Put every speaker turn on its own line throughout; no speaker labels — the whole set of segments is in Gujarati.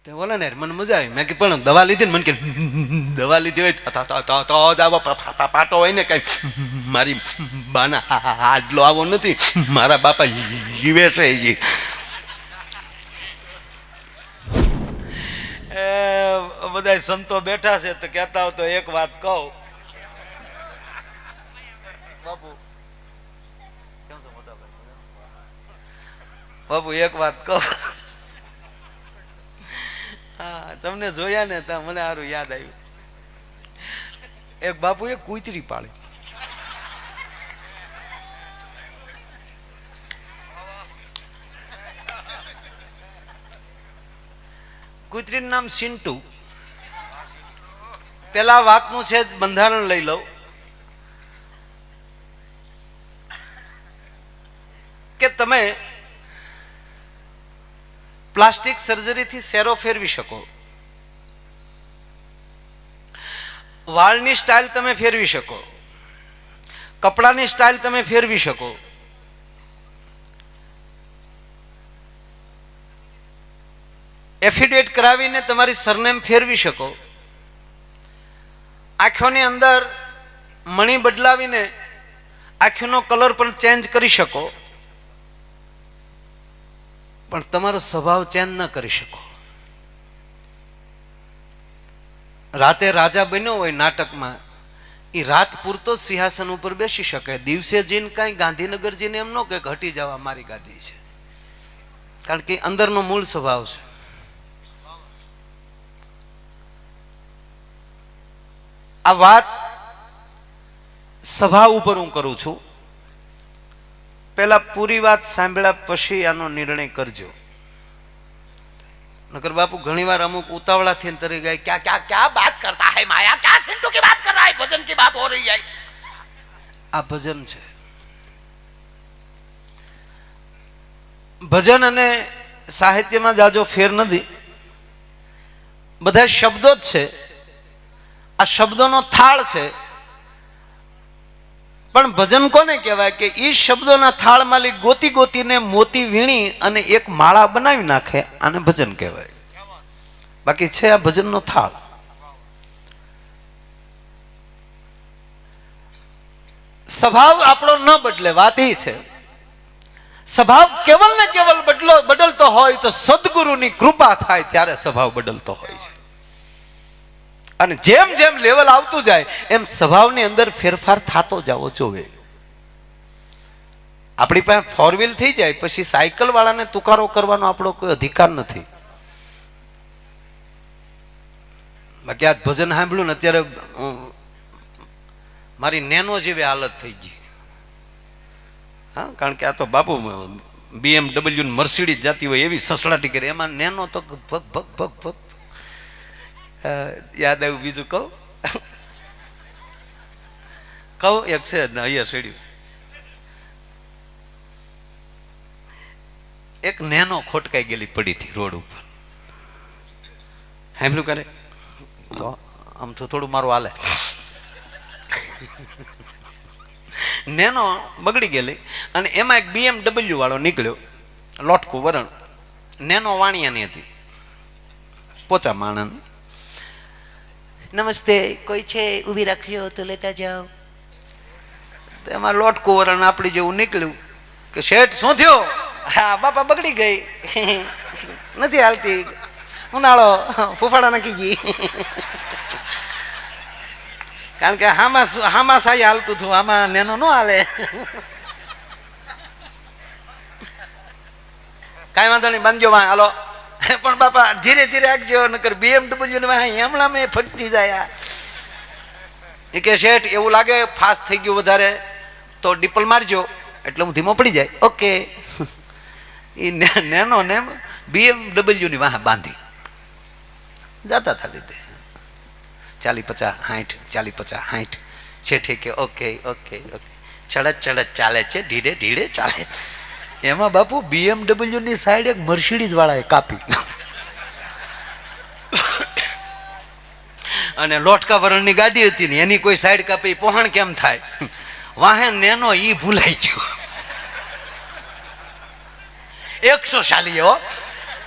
તે બોલે ને મને મજા આવી. મેં કે પણ દવા લીધી ને? મને કે દવા લીધી હોય તો જ આવો પાટો હોય ને. કઈ મારી બાના આટલો આવો નથી, મારા બાપા જીવે છે હજી. બધા સંતો બેઠા છે તો કહેતા હોય તો એક વાત કહું બાપુ. બાપુ એક વાત કહું. હા, તમને જોયા ને તો મને સારું યાદ આવ્યું. એક બાપુ એ કૂતરી પાળી. કૂતરીનું નામ સિન્ટુ. પેલા વાતનું છે બંધારણ લઈ લઉં કે તમે પ્લાસ્ટિક સર્જરીથી શેરો ફેરવી શકો, વાળની સ્ટાઇલ તમે ફેરવી શકો, કપડાની સ્ટાઇલ તમે ફેરવી શકો, એફિડેવિટ કરાવીને તમારી સરનેમ ફેરવી શકો, આંખોની અંદર મણી બદલાવીને આંખોનો કલર પણ ચેન્જ કરી શકો, પણ તમારો સ્વભાવ ચેન્જ ન કરી શકો. રાતે રાજા બન્યો હોય નાટકમાં, એ રાત પૂરતો સિંહાસન ઉપર બેસી શકે, દિવસે જઈને કાંઈ ગાંધીનગર જઈને એમ ન કે હટી જવા મારી ગાદી છે, કારણ કે અંદરનો મૂળ સ્વભાવ છે. આ વાત સભા ઉપર હું કરું છું. પેલા પૂરી વાત સાંભળ્યા પછી આનો નિર્ણય કરજો. નકર બાપુ ઘણી વાર અમુક ઉતાવળા થઈને તરી ગયા, ક્યાં ક્યાં ક્યાં બાત કરતા હૈ માયા, ક્યાં સિન્ટુ की बात कर रहा है, भजन की बात हो रही है. આ ભજન છે. ભજન અને સાહિત્યમાં જાજો ફેર નથી, બધા શબ્દો જ છે. આ શબ્દોનો થાળ છે. પણ ભજન કોને કહેવાય કે એ શબ્દોના થાળમાં ગોતી ગોતીને મોતી વીણી અને એક માળા બનાવી નાખે, આને ભજન કહેવાય. બાકી છે આ ભજનનો થાળ. સ્વભાવ આપણો ન બદલે, વાત એ છે. સ્વભાવ કેવલ ને કેવલ બદલતો હોય તો સદગુરુની કૃપા થાય ત્યારે સ્વભાવ બદલતો હોય છે. અને જેમ જેમ લેવલ આવતું જાય એમ સ્વભાવની અંદર ફેરફાર થતો જવો જોવે. આપણી પાસે 4 વ્હીલ થઈ જાય પછી સાયકલ વાળાને તુકારો કરવાનો આપણો કોઈ અધિકાર નથી. બાકી આ ભજન સાંભળ્યું ને અત્યારે મારી નેનો જેવી હાલત થઈ ગઈ. હા, કારણ કે આ તો બાપુ BMW મર્સિડીઝ જાતી હોય એવી સસડાટી કરે, એમાં નેનો તો ભગ ભગ ભગ ભગ. યાદ આવ્યું બીજું કહું એક છે અહીંયા સેડ્યું, એક નેનો ખોટકાઈ ગયેલી પડી હતી રોડ ઉપર. સાંભળ્યું કરે તો આમ તો થોડું મારું હાલે. નેનો બગડી ગયેલી અને એમાં એક BMW વાળો નીકળ્યો, લોટકું વરણ. નેનો વાણિયાની હતી, પોચા માણસની. નમસ્તે, કોઈ છે ઊભી રાખ્યો તો લેતા જાઓ. એમાં લોટકું વરણ આપણી જેવું નીકળ્યું કે શેઠ શું થયો? હા બાપા બગડી ગઈ, નથી હાલતી, ઉનાળો ફૂફાડા નાખી ગઈ. કારણ કે હામાં સાઈ હાલતું હતું, આમાં નેનો ન હાલે. કાંઈ વાંધો નહીં, બાંધજો માં હાલો. પણ બાપા ધીરે ધીરે આગજો, નકર BMW ને હમણાં મેં ફગતી જાય. એ કે શેઠ એવું લાગે ફાસ્ટ થઈ ગયું વધારે તો ડીપલ મારજો એટલે હું ધીમો પડી જાય. ઓકે. એ નેનો ને BMW ની વાહ બાંધી જતા હતા લીધે 40-50 60 40-50 60. શેઠે કે ઓકે ઓકે ઓકે, ચડત ચડત ચાલે છે, ધીરે ધીરે ચાલે. એમાં બાપુ BMW ની સાઈડ એક મર્સિડીઝ વાળાએ કાપી અને લોટકા વરણની ગાડી હતી ને એની કોઈ સાઈડ કાપી, પહોંણ કેમ થાય? વાહે નેનો ઈ ભૂલાઈ ગયો. 100 શાલી હો,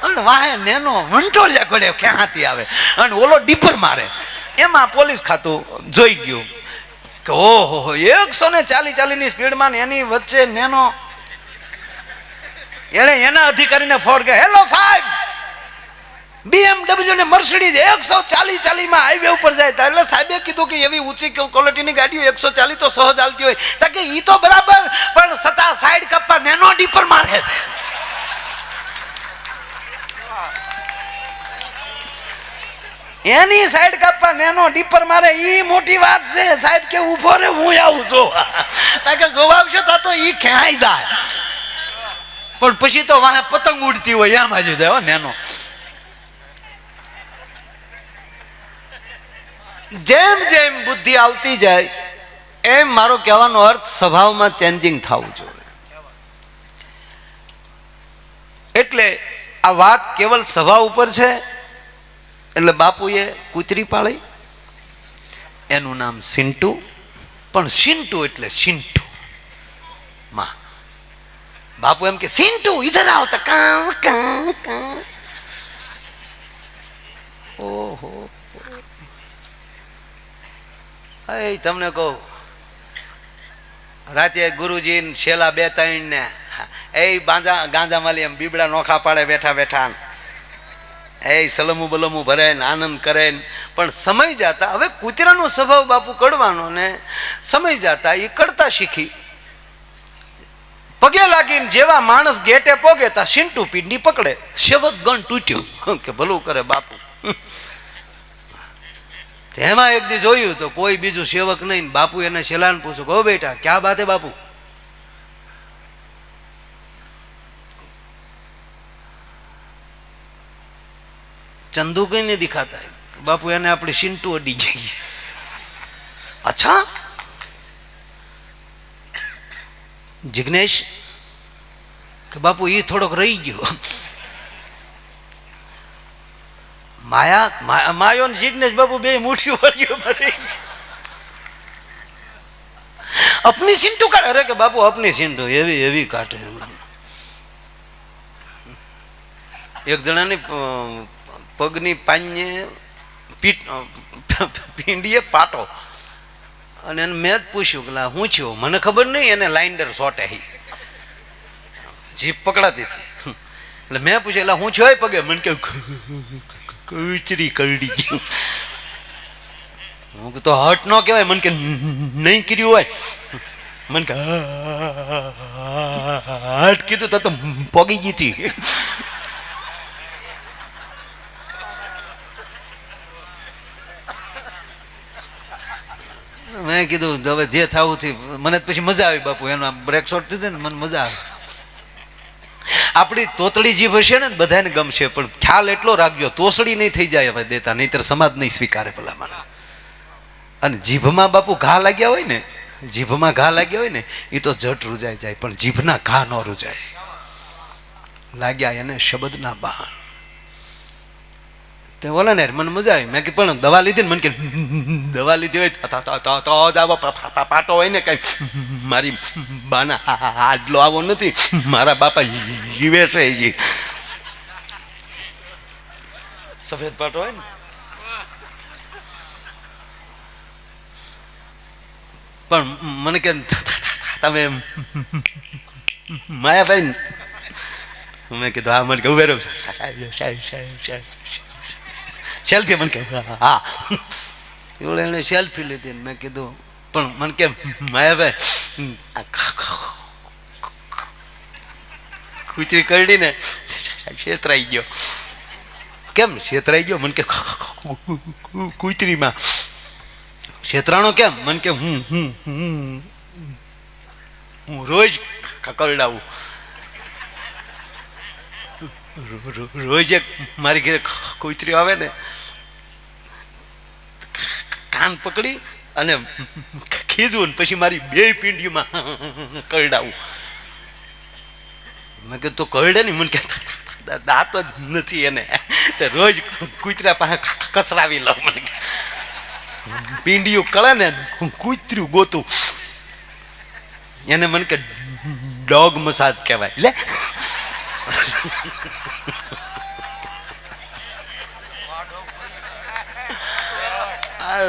અને વાહે નેનો વંટોળિયા ઘડે ક્યાંથી આવે અને ઓલો ડીપર મારે. એમાં પોલીસ ખાતું જોઈ ગયું કે ઓહો 140 ની સ્પીડમાં એની વચ્ચે નેનો. એને એના અધિકારીને ફોન કર્યો, હેલો સાહેબ, BMW ને મર્સિડીઝ 140 માં હાઈવે ઉપર જાય. એટલે સાહેબે કીધું કે એવી ઊંચી ક્વોલિટીની ગાડીઓ 140 તો સહજ હાલતી હોય. કે ઈ તો બરાબર, પણ સતા સાઈડ કપ્પા નેનો ડીપર મારે. એની સાઈડ કાપવા નેનો ડીપર મારે ઈ મોટી વાત છે સાહેબ. કે ઉભો રે હું આવું છું. કે જોવા આવશે તો ઈ ક્યાંય જાય, પણ પછી તો વાહે પતંગ ઉડતી હોય એમ બાજુ જાય નેનો. જેમ જેમ બુદ્ધિ આવતી જાય એમ મારો કહેવાનો અર્થ સ્વભાવમાં ચેન્જિંગ થવું જોઈએ. એટલે આ વાત કેવલ સ્વભાવ ઉપર છે. એટલે બાપુએ કૂતરી પાળી, એનું નામ સિન્ટુ. પણ સિન્ટુ એટલે સિન્ટુ માં. બાપુ એમ કે સિન્ટુ ઇધર આવો તો કાં કાં કાં. ઓહો, એ તમને કહું, રાતે ગુરુજી શેલા 2-3 ને એ ગાંજા માલી એમ બીબડા નોખા પાડે બેઠા બેઠા, એ સલમું બલમું ભરે ને આનંદ કરે ને. પણ સમય જતા હવે કૂતરાનો સ્વભાવ બાપુ કડવાનો ને સમય જતા એ કડતા શીખી. પગે લાગીને જેવા માણસ ગેટે પોગે તા સિન્ટુ પીંડી પકડે. સેવક ગણ તૂટ્યું કે ભલું કરે બાપુ. એમાં એક દી જોયું તો કોઈ બીજું સેવક નહીં. બાપુ એને શેલાને પૂછું, કહો બેટા ક્યાં બાત હે બાપુ? ચંદુ કઈ નહીં દિખાતા. બાપુ એને આપણી સિન્ટુ અડી જઈએ. અચ્છા જિગ્નેશ કે બાપુ એ થોડોક રહી ગયો. માયો ને જિગ્નેશ બાપુ બે મુઠ્ઠીઓ ભરી અપની સિન્ટુ કાઢે. અરે કે બાપુ અપની સિન્ટુ એવી એવી કાઢે. એક જણાની પગની પાnye પીંડીએ પાટો, અને એને મેં જ પૂછ્યું કે હું છું, મને ખબર નહીં એને લાઇન્ડર શોટે જીપ પકડાતી હતી. એટલે મેં પૂછ્યું એટલે હું છું પગે? મને કે કચરી કરડી ગયું. હું તો હટ ન કહેવાય. મને કે નહીં કર્યું હોય. મને કે હટ કીધું તો પોગી ગઈ હતી. મેં કીધું હવે જે થવું થી. મને પછી મજા આવી બાપુ, એનો બ્રેક શોટ દીધી ને મને મજા આવી. આપણી તોતડી જીભ હશે ને બધાને ગમશે, પણ ખ્યાલ એટલો રાખજો તોસડી નહીં થઈ જાય હવે દેતા, નહીતર સમાજ નહીં સ્વીકારે ભલા મને. અને જીભમાં બાપુ ઘા લાગ્યા હોય ને, જીભમાં ઘા લાગ્યા હોય ને એ તો જટ રૂજાઈ જાય, પણ જીભના ઘા ન રૂજાય. લાગ્યા એને શબ્દના બાણ. તે બોલે ને મને મજા આવી. મેં કે પણ દવા લીધી ને? મને કે દવા લીધી હોય તો પાટો હોય ને કઈ. મારી બાના આટલો આવો નથી, મારા બાપા જીવે છે. જી સફેદ પાટો હોય ને. પણ મને કે તમે માયાભાઈ? મેં કીધું હા. મને કે ઉભેરો સેલ્ફી? મને કે હા. એવડે એને સેલ્ફી લીધી. મેં કીધું પણ મને કે માયાભાઈ કૂતરી કરડી ને છેતરાઈ ગયો. કેમ છેતરાઈ ગયો? મને કે કૂતરીમાં છેતરાણો કેમ? મને કે હું રોજ કરડાવું. રોજ એક મારી ઘરે કૂતરી આવે ને, કાન પકડી અને ખીજવું, પછી મારી 2 પીંડીમાં કરડાવું. મેં કીધું તો કરડે ને? મને કે દાંત જ નથી એને, તો રોજ કૂતરા પાસે કસરાવી લઉં. મને પીંડીઓ કળે ને કૂતર્યું ગોતું એને. મને કે ડોગ મસાજ કહેવાય. લે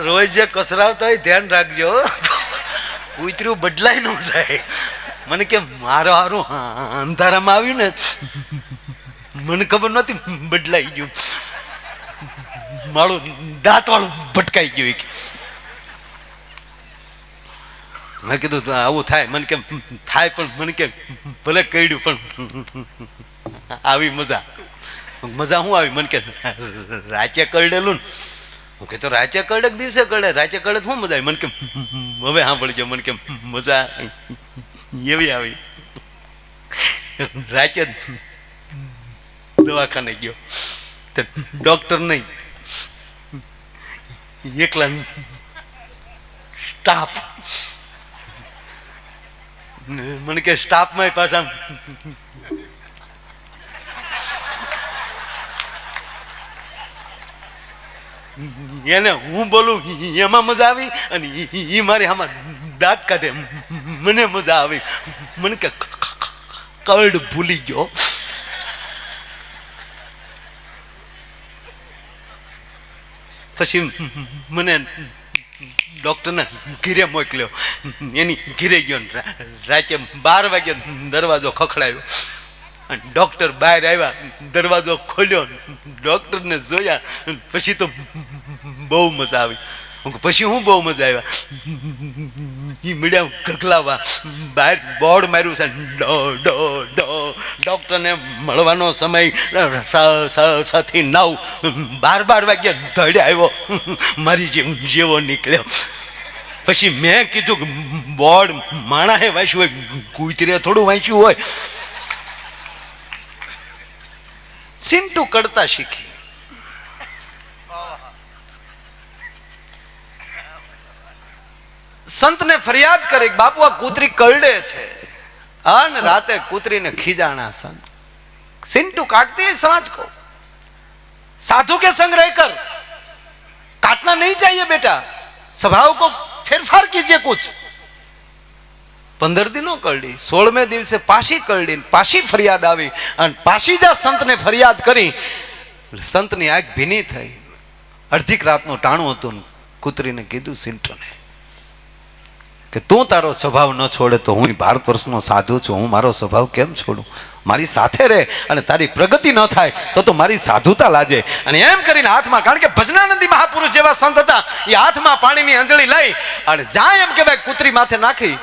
રોજ જે કસરાવતા હોય ધ્યાન રાખજો, કૂતરું બદલાય ન જાય. મને કે મારો હારું અંધારામાં આવ્યું ને, મને ખબર નહોતી બદલાઈ ગયું, મારું દાંત વાળું ભટકાઈ ગયું. મેં કીધું આવું થાય, મને કેમ થાય, પણ મને કે ભલે કઈડ્યું પણ આવી મજા. મજા શું આવી? મને કે રાચે કરડેલું ને. હું કે તો રાચે કરડે દિવસે કરડે, રાચે કરડે શું મજા આવી? મને કે હવે સાંભળજો, મને કે મજા એવી આવી. રાચે દવાખાને ગયો તો ડોક્ટર નહીં, એકલા સ્ટાફ. મને કે સ્ટાફમાં પાછા એને હું બોલું એમાં મજા આવી, અને એ મારી આમાં દાંત કાઢે મને મજા આવી. મને કે કર્ડ ભૂલી ગયો. પછી મને ડોક્ટરને ઘીરે મોકલ્યો, એની ઘીરે ગયો. રાતે 12 વાગે દરવાજો ખખડાયો અને ડોક્ટર બહાર આવ્યા. દરવાજો ખોલ્યો, ડોક્ટરને જોયા. પછી તો બહુ મજા આવી. પછી હું બહુ મજા આવ્યા. એ મીડિયા ગગલાવા બહાર બોર્ડ માર્યું છે, ડોક્ટરને મળવાનો સમય 6 થી 9. 12 વાગ્યા ધડે આવ્યો, મારી જેવો નીકળ્યો. પછી મેં કીધું કે બોર્ડ માણાએ વાંચ્યું હોય, કૂતરે થોડું વાંચ્યું હોય. સિન્ટુ કરતા શીખી. સંતને ફરિયાદ કરી, બાપુ આ કૂતરી કરડે છે. અને રાતે કૂતરીને ખીજાણા સંત. सिंटू काटते हैं सांच को, साधु के संग रहकर काटना नहीं चाहिए बेटा, स्वभाव को फेरफार कीजिए कुछ. 15 दिनों करडी, 16वें દિવસે પાછી કરડી, પાછી ફરિયાદ આવી અને પાછી જ સંતને ફરિયાદ કરી. સંતની આંખ ભીની થઈ. અડધીક રાતનું ટાણું હતું. કૂતરીને કીધું સિંટોને કે તું તારો સ્વભાવ ન છોડે તો હું ભારત વર્ષનો સાધુ છું, હું મારો સ્વભાવ કેમ છોડું? મારી સાથે રહે અને તારી પ્રગતિ ન થાય તો મારી સાધુતા લાજે. અને એમ કરીને હાથમાં, કારણ કે ભજનાનંદી મહાપુરુષ જેવા સંત હતા, એ હાથમાં પાણીની અંજળી લઈ અને જાય એમ કે ભાઈ કૂતરી માથે નાખી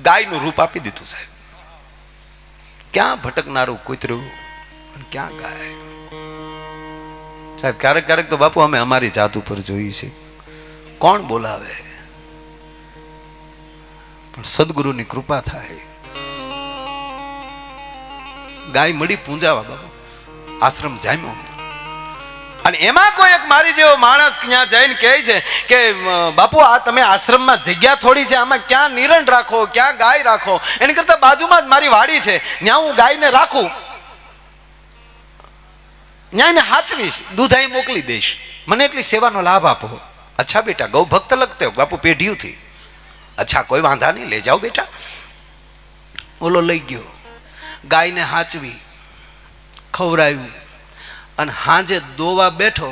ગાયનું રૂપ આપી દીધું. સાહેબ ક્યાં ભટકનારું કૂતરું અને ક્યાં ગાય? સાહેબ ક્યારેક ક્યારેક તો બાપુ અમે અમારી જાત ઉપર જોઈએ છે, કોણ બોલાવે? પણ સદગુરુની કૃપા થાય. ગાય મળી પૂંજાવા બાપુ, આશ્રમ જામ્યો. અને એમાં કોઈ એક મારી જેવો માણસ ત્યાં જઈને કહે છે કે બાપુ આ તમે આશ્રમમાં જગ્યા થોડી છે, આમાં ક્યાં નિરણ રાખો, ક્યાં ગાય રાખો? એની કરતા બાજુમાં જ મારી વાડી છે, ત્યાં હું ગાયને રાખું, ત્યાં એને હાચવીશ, દૂધાઈ મોકલી દઈશ, મને એટલી સેવાનો લાભ આપો. અચ્છા બેટા, ગૌ ભક્ત લગતે હો બાપુ પેઢીઓથી. અચ્છા કોઈ વાંધા નહીં, લઈ જાઓ બેટા. ઓલો લઈ ગયો, ગાયને હાચવી, ખવડાવ્યું. અને હાંજે દોવા બેઠો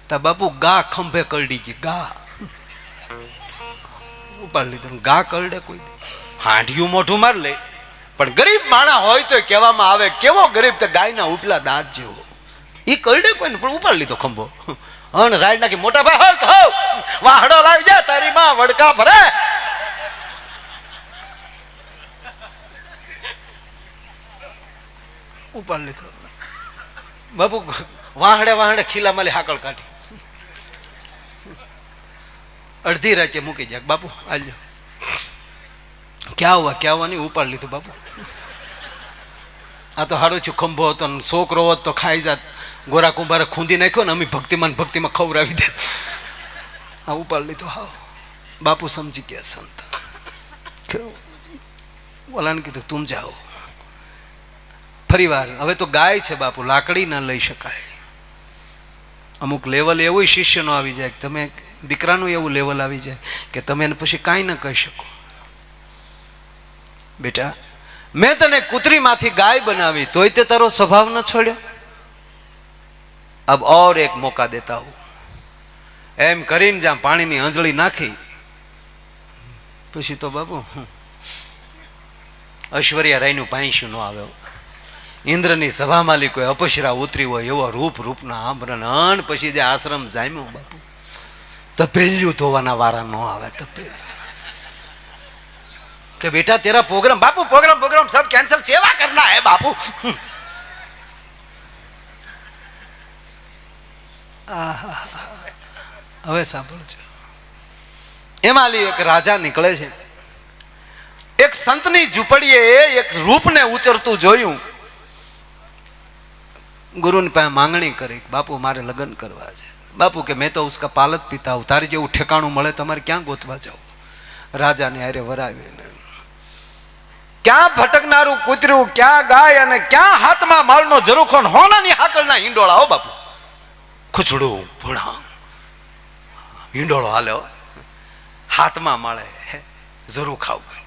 તો બાપુ ગા ખંભે કરડી ગઈ. ગા ઉપાડ લીધો. ગા કરડે કોઈ? હાંડિયું મોઢું માર લે. પણ ગરીબ માણા હોય તો કહેવામાં આવે કેવો ગરીબ, તો ગાયના ઉપલા દાંત જેવો. એ કરડે કોઈ ને, પણ ઉપાડ લીધો ખંભો. હણ રાડ નાખી, મોટા ભાઈ વાહડો લાવી જા, તારી માં વડકા ભરે. ઉપાડ લીધો બાપુ. વાહડે વાહડે ખીલા માલે હાકળ કાઢી, અડધી રાતે મૂકી જાય. બાપુ આલ્યો, ક્યાં હુआ નહીં, ઉપાડ લીધું બાપુ. આ તો હારો છું, ખંભો હતો, છોકરો હોત તો ખાઈ જાત. ગોરા કુંભારે ખૂંદી નાખ્યો ને, અમે ભક્તિમાં ખવડાવી દે. આ ઉપાડ લીધો. હા બાપુ સમજી ગયા સંત. ઓલાને કીધું તું જાઓ. ફરી વાર, હવે તો ગાય છે બાપુ, લાકડી ના લઈ શકાય. અમુક લેવલ એવું શિષ્યનો આવી જાય, તમે દીકરાનું એવું લેવલ આવી જાય કે તમે એને પછી કાંઈ ન કહી શકો. બેટા મેં તને કૂતરીમાંથી ગાય બનાવી, તોય તે તારો સ્વભાવ ન છોડ્યો. अब और एक मौका देता हूं एम करीने ज्યાં પાણીની આંજળી નાખી પછી તો બાપુ ઐશ્વર્યા રાયનું પાંચ્યું ન આવ્યો. ઇન્દ્રની સભામાં કોઈ અપસરા ઉતરી હોય એવો રૂપના આંબરણ પછી જે આશ્રમ જામ્યો બાપુ તપેલ્યું ધોવાના વારા ન આવે. તપેલ્યું કે બેટા તેરા પ્રોગ્રામ બાપુ प्रोग्राम सब कैंसिल सेवा करना है बापू. હવે સાંભળજો એમાં એક રાજા નીકળે છે. એક સંતની ઝૂંપડીએ એક રૂપને ઉચરતું જોયું. ગુરુની પાસે માંગણી કરી બાપુ મારે લગ્ન કરવા છે. બાપુ કે मैं तो उसका पालक पीता हूं તારી જેવું ઠેકાણું મળે તમારે ક્યાં ગોતવા જાવ. રાજાને હારે વરાવીને ક્યાં ભટકનારું કૂતર્યું ક્યાં ગાય અને ક્યાં હાથમાં માળનો ઝરૂખો હોનાની હાકલના હિંડોળા. હો બાપુ ખુચડું ભૂણા હિંડોળો હાલ્યો હાથમાં મળે જરૂર ખાવું.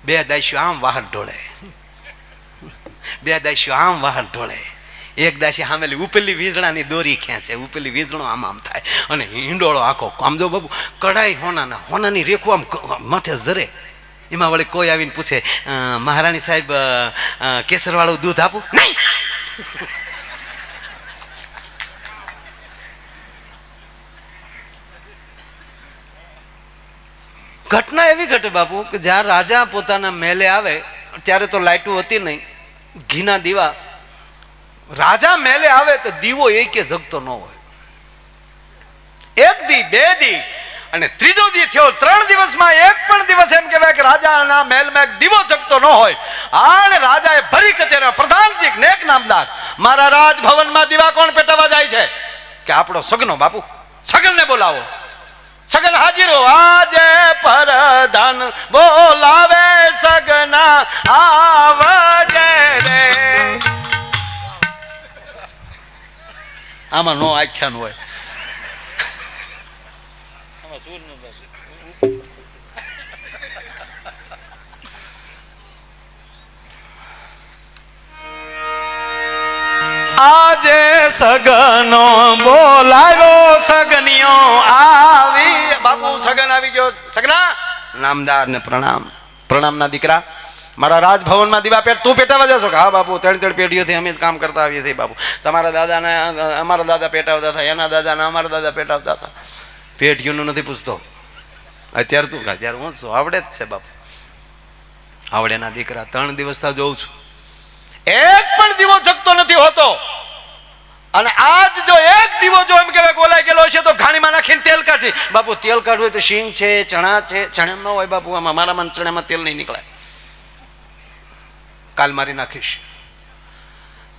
બે દાસ્યું આમ વાહન ઢોળે બે દાસ્યું આમ વાહન ઢોળે. એક દાસી સામેલી ઉપેલી વીજળાની દોરી ખેંચે ઉપેલી વીજળો આમ થાય અને હિંડોળો આખો આમ જો બાપુ કઢાઈ હોનાની રેખું આમ માથે જરે. એમાં વળી કોઈ આવીને પૂછે મહારાણી સાહેબ કેસરવાળું દૂધ આપું નહીં. ઘટના એવી ઘટે બાપુ કે જ્યાં રાજા પોતાના મહેલે આવે ત્યારે તો લાઇટો હતી નહીં ઘીના દીવા. રાજા મહેલે આવે તો દીવો એક જગતો ન હોય. એક દી બે દી અને ત્રીજો દી થયો 3 દિવસમાં એક પણ દિવસ એમ કહેવાય કે રાજાના મહેલમાં એક દીવો જગતો ન હોય. અને રાજાએ ભરી કચેરી પ્રધાનજી નેક નામદાર મારા રાજભવનમાં દીવા કોણ પેટાવા જાય છે કે આપણો સગનો બાપુ સગનને બોલાવો. સગન હાજર હો આજે પરધાન બોલાવે સગના આવજે રે. આમાં નો આખ્યાન હોય. આજે સગનો બોલાવ્યો સગનીઓ આવી. બાપુ સગન આવી ગયો. સગના નામદાર ને પ્રણામના દીકરા મારા રાજભવનમાં દીવા પેટ તું પેટાવા જશો કે હા બાપુ 3 પેઢીઓથી અમે કામ કરતા આવીએ છીએ બાપુ. તમારા દાદાને અમારા દાદા પેટાવતા હતા એના દાદાને અમારા દાદા પેટાવતા હતા. પેઢીઓનું નથી પૂછતો અત્યારે તું ત્યારે હું છું આવડે જ છે બાપુ. આવડેના દીકરા 3 દિવસથી જોઉં છું એક પણ દીવો જગતો નથી હોતો. અને આજ જો એક દીવો જો એમ કહેવાય ઓલાઈ ગયેલો હશે તો ઘાણીમાં નાખીને તેલ કાઢી. બાપુ તેલ કાઢવું તો શીંગ છે ચણા છે ચણા ન હોય બાપુ આમાં મારામાં ચણામાં તેલ નહીં નીકળે. કાલ મારી નાખીશ.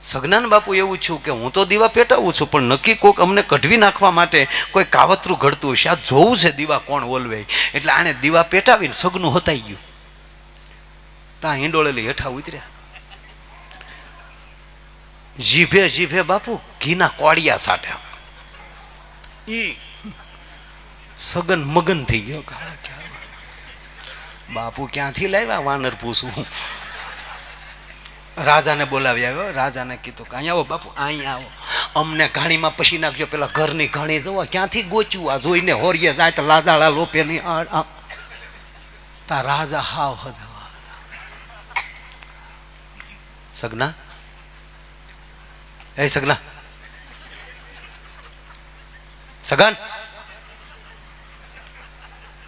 સગનાન બાપુ એવું છું કે હું તો દીવા પેટાવું છું પણ નક્કી કોક અમને કઢવી નાખવા માટે કોઈ કાવતરું ઘડતું હશે. આ જોવું છે દીવા કોણ ઓલવે એટલે આને દીવા પેટાવીને સગનું હતાઈ ગયું. ત્યાં હિંડોળેલી હેઠા ઉતર્યા. જીભે જીભે બાપુ ઘીના કોડિયા સાટ્યા. ઈ સગન મગન થઈ ગયો. બાપુ ક્યાંથી લાવ્યા વાનર પૂછવું. રાજાને બોલાવી આવ્યો. રાજાને કીધું કે અહીંયા આવો બાપુ અહીંયા આવો અમને ઘાણીમાં પછી નાખજો. પેલા ઘરની ઘાણી જવો ક્યાંથી ગોચ્યું આ જોઈને હોરીએ જાય તો લાજાળા લોપે નહીં. તા રાજા હાવ હજાવા. સગના એ સગના સગન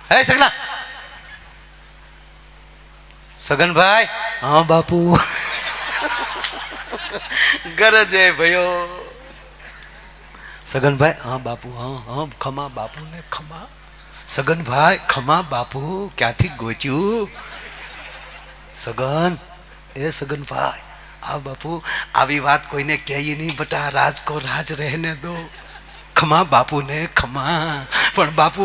હે સગના સગનભાઈ. હા બાપુ ગરજે ભયો. સગનભાઈ હા બાપુ હા ખમા બાપુ ને ખમા. સગનભાઈ ખમા બાપુ ક્યાંથી ગોચ્યું. સગન એ સગનભાઈ હા બાપુ આવી વાત કોઈને કહી નહીં બટા રાજ કો રાજ રહેને દો. ખમા બાપુ ને ખમા પણ બાપુ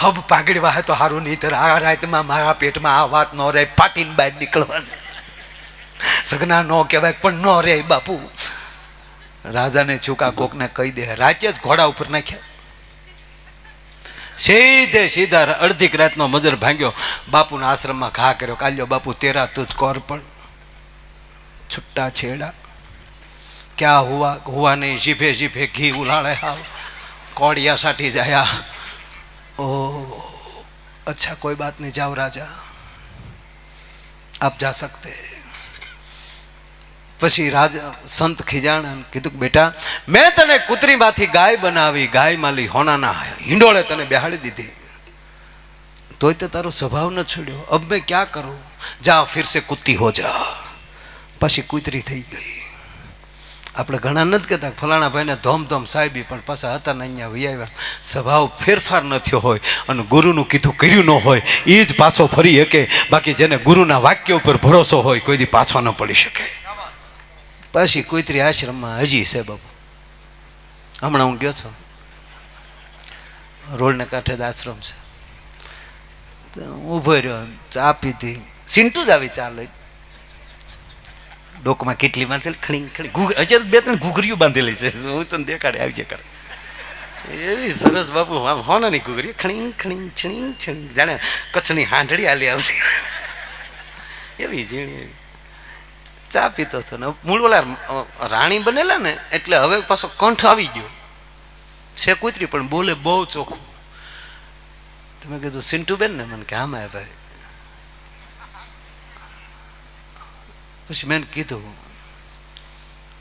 હબ પાગડવા હે તો હારું નહીં તો આ રાતમાં મારા પેટમાં આ વાત ન રહે ફાટીને બહાર નીકળવાની. સગના નો કહેવાય પણ ન રહે બાપુ. રાજાને ચૂકા કોકને કહી દે. રાતે જ ઘોડા ઉપર નાખ્યા. સીધા અડધી રાતનો મજર ભાંગ્યો. બાપુના આશ્રમમાં ઘા કર્યો. કાલ્યો બાપુ તેરા તુજ કોર પણ છુટ્ટા છેડા ક્યાં હુआ નહીં, જીભે જીભે ઘી ઉલાળે, હાવ कौड़िया साटी जाया। ओ अच्छा कोई बात नहीं, जाओ राजा, आप जा सकते। पछी राजा संत खीजाण कीधुं बेटा मैं तने कूतरी मांथी गाय बनावी, गाय माली होनाना हिंडोळे तने बेहाड़ी दीधी, तोय तो तारो स्वभाव न छोड़्यो, अब मैं क्या करूं, जा फिर से कुत्ती हो जा। पछी कूतरी थई गई। આપણે ઘણા નથી કહેતા ફલાણા ભાઈને ધોમ ધોમ સાહેબી, પણ પાછા હતા ને અહીંયા વ્યાવ્યા, સ્વભાવ ફેરફાર ન થયો હોય અને ગુરુનું કીધું કર્યું ન હોય એ જ પાછો ફરી શકે, બાકી જેને ગુરુના વાક્ય ઉપર ભરોસો હોય કોઈ દી પાછો ન પડી શકે। પછી કુતરી આશ્રમમાં હજી છે બાપુ, હમણાં હું ગયો છું, રોડને કાંઠે જ આશ્રમ છે, ઊભો રહ્યો, ચા પીધી, સિન્ટુ જ આવી ચા લઈ, ડોકમાં કેટલી બાંધેલી, ખણી ખણી હજાર બે ત્રણ ઘૂઘરીઓ બાંધેલી છે, હું તને દેખાડે આવી કરે, એવી સરસ બાપુ, આમ હોનાની ઘૂઘરી, ખણી ખણી છીણી છીણી, જાણે કચ્છની હાંડળી હાલી આવતી એવી ઝીણી એવી। ચા પીતો હતો ને મૂળ ઓલા રાણી બનેલા ને એટલે હવે પાછો કંઠ આવી ગયો છે, કૂતરી પણ બોલે બહુ ચોખ્ખું। તમે કીધું સિન્ટુ બેન ને, મને કે આમાં ભાઈ। પછી મેં કીધું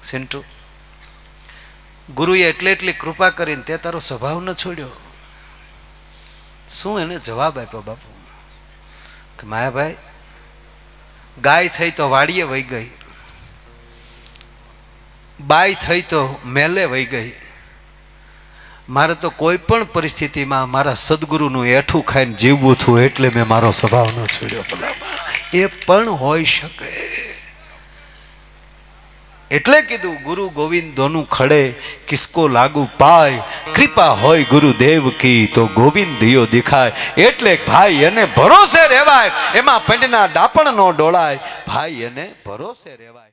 સિન્ટુ, ગુરુએ એટલી કૃપા કરીને તે તારો સ્વભાવ ન છોડ્યો, શું એને જવાબ આપ્યો બાપુ કે માયાભાઈ ગાય થઈ તો વાડીએ વહી ગઈ, બાઈ થઈ તો મેલે વહી ગઈ, મારે તો કોઈ પણ પરિસ્થિતિમાં મારા સદગુરુનું એઠું ખાઈને જીવવું છું, એટલે મેં મારો સ્વભાવ ન છોડ્યો। એ પણ હોઈ શકે, એટલે કીધું ગુરુ ગોવિંદ દોનું ખડે કિસકો લાગુ પાય, કૃપા હોય ગુરુદેવ કી તો ગોવિંદ દિયો દેખાય। એટલે ભાઈ એને ભરોસે રહેવાય, એમાં પંડના ડાપણ નો ડોળાય, ભાઈ એને ભરોસે રહેવાય।